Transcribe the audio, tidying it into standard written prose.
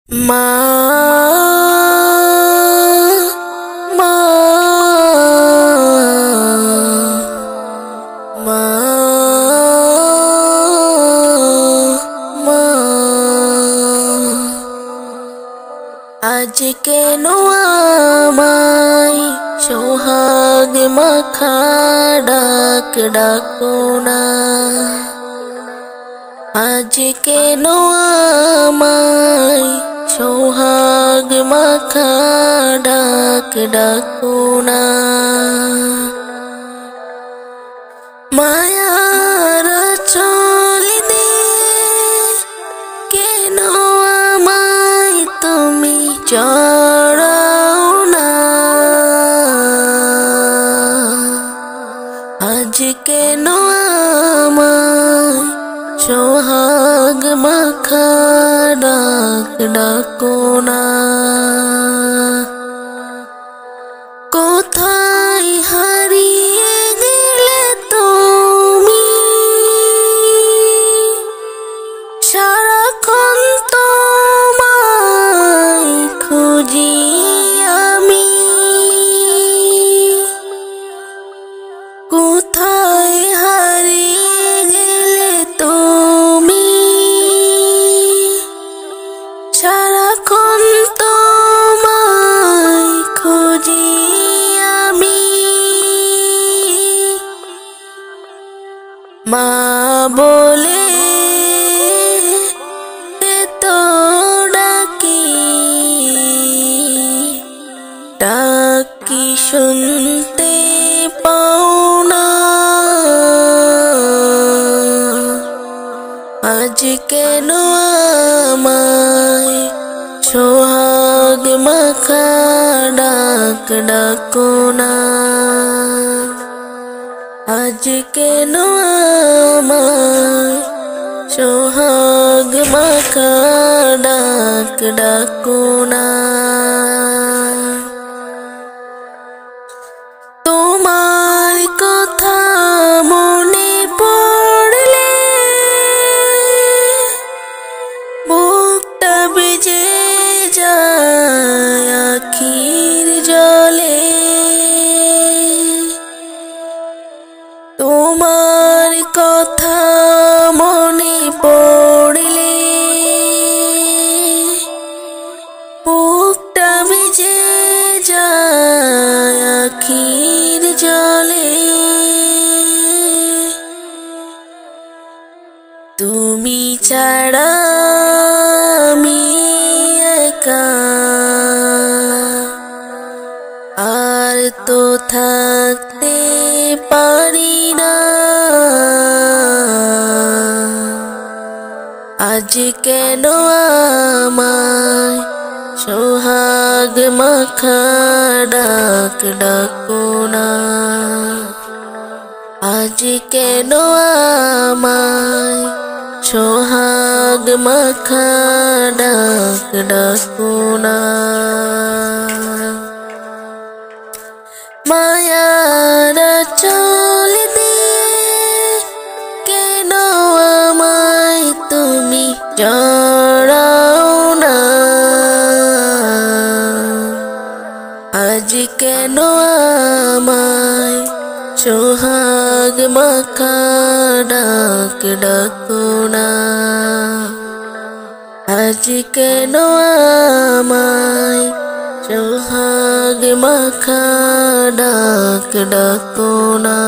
মা মা মা মা আজ কেন আমায় সোহাগ মাখা ডাক ডাকো না। আজ কেন আমায় সোহাগ মাখা ডাক ডাকো না। মায়ার চল দিয়ে কেন আমায় তুমি চড়াও না। আজ কেন আমায় সোহাগ মাখা ডাক ডাকো না। কোথায় হারিয়ে গেলে তুমি, সারাক্ষণ তোমায় খুঁজি আমি। কোথায় হারিয়ে গেলে তুমি, সারাক্ষণ তোমায় খুঁজি আমি। মা বলে এতো ডাকি, ডাক কি শুনতে পাও না। আজ কেন আমায় সোহাগ মাখা ডাক ডাকো না। আজ কেন আমায় সোহাগ মাখা ডাক ডাকো না। তোমার কথা মনে পড়লে বুকটা ভিজে যায় আখির জলে। তোমার কথা মনে পড়লে বুকটা ভিজে যায় আখির জলে। তুমি ছাড়া আমি একা, আর তো থাকতে পারি না। আজ কেন আমায় সোহাগ মাখা ডাক ডাকো না। আজ কেন আমায় সোহাগ মাখা ডাক ডাকো না। মায়ার চল দিয়ে কেন আমায় তুমি জড়াও না। আজ কেন আমায় সোহাগ মাখা ডাক ডাকো না। আজ কেন আমায় সোহাগ মাখা ডাক ডাকো না।